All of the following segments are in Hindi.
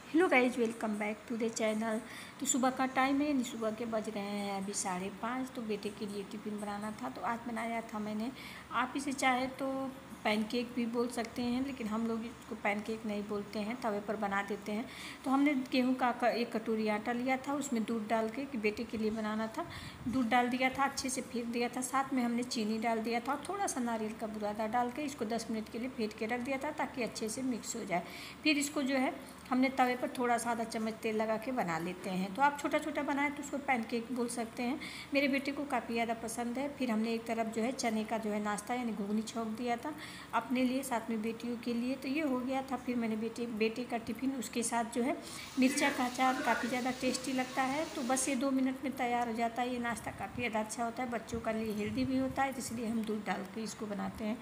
Hello guys, welcome back to the channel. तो सुबह का टाइम है, यानी सुबह के बज रहे हैं अभी 5:30। तो बेटे के लिए टिफ़िन बनाना था, तो आज बनाया था मैंने, आप इसे चाहे तो पैनकेक भी बोल सकते हैं, लेकिन हम लोग इसको पैनकेक नहीं बोलते हैं, तवे पर बना देते हैं। तो हमने गेहूं का 1 कटोरी आटा लिया था, उसमें दूध डाल के, कि बेटे के लिए बनाना था, दूध डाल दिया था, अच्छे से फेंट दिया था, साथ में हमने चीनी डाल दिया था और थोड़ा सा नारियल का बुरादा डाल के इसको 10 मिनट के लिए फेंट के रख दिया था, ताकि अच्छे से मिक्स हो जाए। फिर इसको जो है हमने तवे पर थोड़ा सा आधा चम्मच तेल लगा के बना लेते हैं। तो आप छोटा छोटा बनाएं तो उसको पैनकेक बोल सकते हैं। मेरे बेटे को काफ़ी ज़्यादा पसंद है। फिर हमने एक तरफ जो है चने का जो है नाश्ता यानी घुगनी छौंक दिया था अपने लिए, साथ में बेटियों के लिए। तो ये हो गया था। फिर मैंने बेटे का टिफ़िन, उसके साथ जो है मिर्चा का अचार काफ़ी ज़्यादा टेस्टी लगता है। तो बस ये 2 मिनट में तैयार हो जाता है। ये नाश्ता काफ़ी ज़्यादा अच्छा होता है, बच्चों का लिए हेल्दी भी होता है, इसलिए हम दूध डाल के इसको बनाते हैं।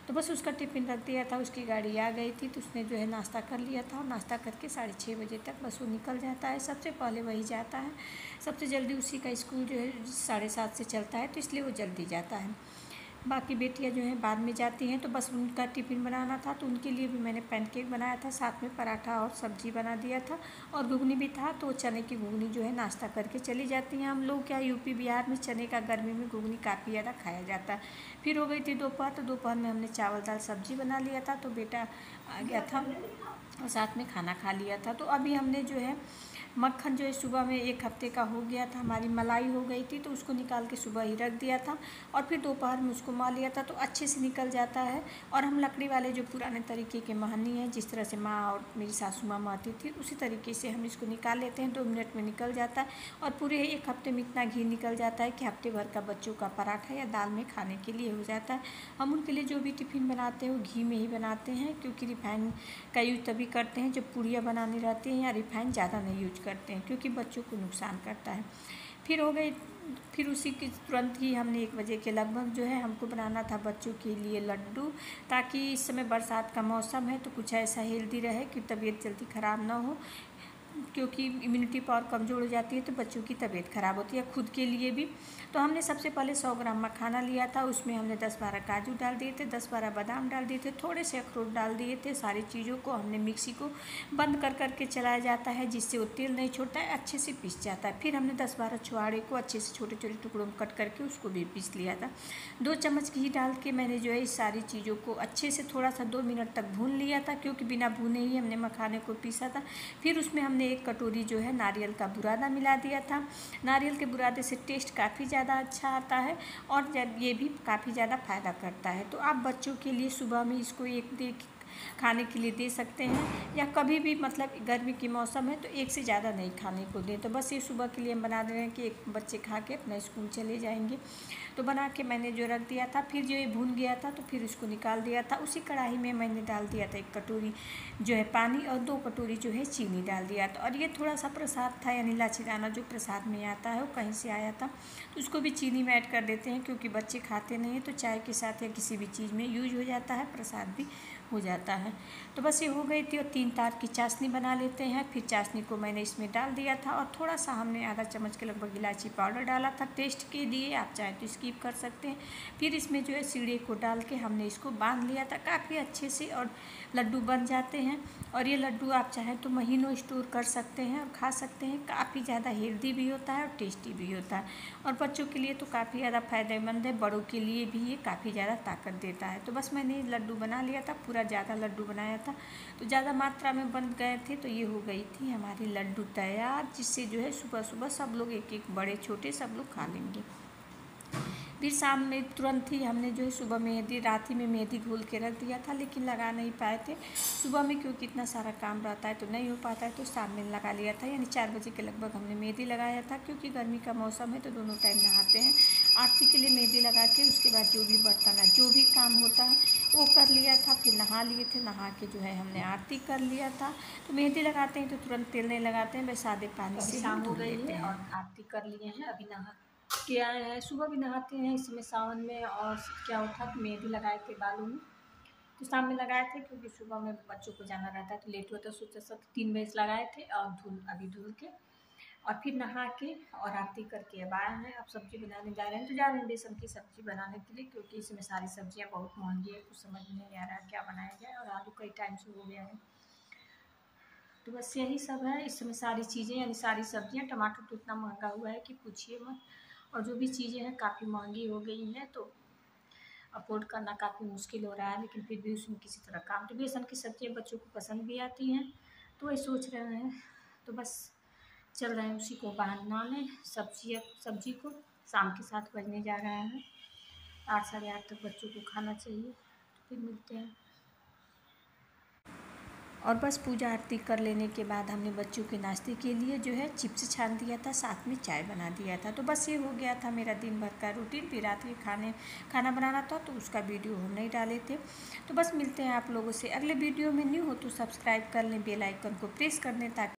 तो बस उसका टिफ़िन रख दिया था, उसकी गाड़ी आ गई थी, तो उसने जो है नाश्ता कर लिया था। नाश्ता करके 6:30 बजे तक बस वो निकल जाता है, सबसे पहले वही जाता है। सबसे जल्दी उसी का स्कूल जो है 7:30 से चलता है, तो इसलिए वो जल्दी जाता है। बाकी बेटियां जो हैं बाद में जाती हैं, तो बस उनका टिफ़िन बनाना था, तो उनके लिए भी मैंने पैनकेक बनाया था, साथ में पराठा और सब्जी बना दिया था, और घुगनी भी था। तो चने की घुगनी जो है नाश्ता करके चली जाती हैं। हम लोग क्या यूपी बिहार में चने का गर्मी में घुगनी काफ़ी ज़्यादा खाया जाता है। फिर हो गई थी दोपहर, तो दोपहर में हमने चावल दाल सब्जी बना लिया था, तो बेटा आ गया था और साथ में खाना खा लिया था। तो अभी हमने जो है मक्खन जो है सुबह में 1 हफ्ते का हो गया था, हमारी मलाई हो गई थी, तो उसको निकाल के सुबह ही रख दिया था, और फिर दोपहर में उसको मार लिया था, तो अच्छे से निकल जाता है। और हम लकड़ी वाले जो पुराने तरीके के महानी हैं, जिस तरह से माँ और मेरी सासू माँ मारती थी, उसी तरीके से हम इसको निकाल लेते हैं। 2 मिनट में निकल जाता है, और पूरे 1 हफ्ते में इतना घी निकल जाता है कि हफ्ते भर का बच्चों का पराठा या दाल में खाने के लिए हो जाता है। हम उनके लिए जो भी टिफ़िन बनाते हैं वो घी में ही बनाते हैं, क्योंकि रिफाइन का यूज तभी करते हैं जब पूड़ियाँ बनानी रहती हैं, या रिफाइन ज़्यादा नहीं यूज करते हैं, क्योंकि बच्चों को नुकसान करता है। फिर हो गई, फिर उसी के तुरंत ही हमने 1 बजे के लगभग जो है हमको बनाना था बच्चों के लिए लड्डू, ताकि इस समय बरसात का मौसम है, तो कुछ ऐसा हेल्दी रहे कि तबीयत जल्दी ख़राब ना हो, क्योंकि इम्यूनिटी पावर कमज़ोर हो जाती है तो बच्चों की तबीयत ख़राब होती है, खुद के लिए भी। तो हमने सबसे पहले 100 ग्राम मखाना लिया था, उसमें हमने 10-12 काजू डाल दिए थे, 10-12 बादाम डाल दिए थे, थोड़े से अखरोट डाल दिए थे। सारी चीज़ों को हमने मिक्सी को बंद कर करके चलाया जाता है, जिससे वो तेल नहीं छोड़ता है, अच्छे से पीस जाता है। फिर हमने 10-12 छुहाड़े को अच्छे से छोटे छोटे टुकड़ों में कट करके उसको भी पीस लिया था। 2 चम्मच घी डाल के मैंने जो है इस सारी चीज़ों को अच्छे से थोड़ा सा 2 मिनट तक भून लिया था, क्योंकि बिना भुने ही हमने मखाने को पीसा था। फिर उसमें हमने 1 कटोरी जो है नारियल का बुरादा मिला दिया था। नारियल के बुरादे से टेस्ट काफ़ी ज़्यादा अच्छा आता है, और जब ये भी काफ़ी ज़्यादा फ़ायदा करता है। तो आप बच्चों के लिए सुबह में इसको एक खाने के लिए दे सकते हैं, या कभी भी, मतलब गर्मी की मौसम है तो एक से ज़्यादा नहीं खाने को दें। तो बस ये सुबह के लिए हम बना दे रहे हैं कि एक बच्चे खा के अपना स्कूल चले जाएंगे। तो बना के मैंने जो रख दिया था, फिर जो ये भून गया था तो फिर उसको निकाल दिया था। उसी कढ़ाई में मैंने डाल दिया था 1 कटोरी जो है पानी, और 2 कटोरी जो है चीनी डाल दिया था। और ये थोड़ा सा प्रसाद था, यानी इलायची दाना जो प्रसाद में आता है, वो कहीं से आया था, तो उसको भी चीनी में ऐड कर देते हैं, क्योंकि बच्चे खाते नहीं हैं, तो चाय के साथ या किसी भी चीज़ में यूज हो जाता है, प्रसाद भी हो जाता है। तो बस ये हो गई थी, और 3 तार की चाशनी बना लेते हैं। फिर चाशनी को मैंने इसमें डाल दिया था, और थोड़ा सा हमने आधा चम्मच के लगभग इलायची पाउडर डाला था टेस्ट के लिए, आप चाहे तो स्किप कर सकते हैं। फिर इसमें जो है सीढ़े को डाल के हमने इसको बांध लिया था काफ़ी अच्छे से, और लड्डू बन जाते हैं। और ये लड्डू आप चाहें तो महीनों स्टोर कर सकते हैं और खा सकते हैं। काफ़ी ज़्यादा हेल्दी भी होता है और टेस्टी भी होता है, और बच्चों के लिए तो काफ़ी ज़्यादा फ़ायदेमंद है, बड़ों के लिए भी ये काफ़ी ज़्यादा ताकत देता है। तो बस मैंने लड्डू बना लिया था, पूरा ज़्यादा लड्डू बनाया था, तो ज़्यादा मात्रा में बन गए थे, तो ये हो गई थी हमारी लड्डू तैयार, जिससे जो है सुबह सुबह सब लोग एक एक, बड़े छोटे सब लोग खा लेंगे। फिर शाम में तुरंत ही हमने जो है सुबह मेहंदी, रात ही में मेहंदी घोल के रख दिया था, लेकिन लगा नहीं पाए थे सुबह में, क्योंकि इतना सारा काम रहता है तो नहीं हो पाता है, तो शाम में लगा लिया था, यानी 4 बजे के लगभग हमने मेहंदी लगाया था। क्योंकि गर्मी का मौसम है तो दोनों टाइम नहाते हैं, आरती के लिए मेहंदी लगा के उसके बाद जो भी बर्तन है, जो भी काम होता है वो कर लिया था। फिर नहा लिए थे, नहा के जो है हमने आरती कर लिया था। तो मेहंदी लगाते हैं तो तुरंत तेल नहीं लगाते हैं, बस सादे पानी से शाम हो गई है और आरती कर लिए हैं। अभी नहा के आए हैं, सुबह भी नहाते हैं इसमें सावन में, और क्या होता है मेहंदी लगाए थे बालों में, तो शाम में लगाए थे, क्योंकि सुबह में बच्चों को जाना रहता है तो लेट होता है, सोचा सब 3 बजे लगाए थे, और अभी धुल के और फिर नहा के और आरती करके अब आए हैं। अब सब्जी बनाने जा रहे हैं, तो जा रहे हैं बेसन की सब्जी बनाने के लिए, क्योंकि इसमें सारी सब्जियां बहुत महंगी है, कुछ समझ में नहीं आ रहा है क्या बनाया जाए, और आलू कई टाइम से हो गया है। तो बस यही सब है इस समय। सारी चीज़ें यानी सारी सब्जियां, टमाटर तो इतना महंगा हुआ है कि पूछिए मत, और जो भी चीज़ें हैं काफ़ी महंगी हो गई हैं, तो अफोर्ड करना काफ़ी मुश्किल हो रहा है। लेकिन फिर भी उसमें किसी तरह काम, तो बेसन की सब्जियाँ बच्चों को पसंद भी आती हैं, तो वही सोच रहे हैं। तो बस चल रहे हैं उसी को बनाने, सब्जी को। शाम के 7 बजने जा रहा है, 8 साढ़े 8 तक बच्चों को खाना चाहिए। तो फिर मिलते हैं। और बस पूजा आरती कर लेने के बाद हमने बच्चों के नाश्ते के लिए जो है चिप्स छान दिया था, साथ में चाय बना दिया था। तो बस ये हो गया था मेरा दिन भर का रूटीन। फिर रात के खाना बनाना था, तो उसका वीडियो हम नहीं डाले थे। तो बस मिलते हैं आप लोगों से अगले वीडियो में। न्यू हो तो सब्सक्राइब कर लें, बेल आइकन को प्रेस कर लें ताकि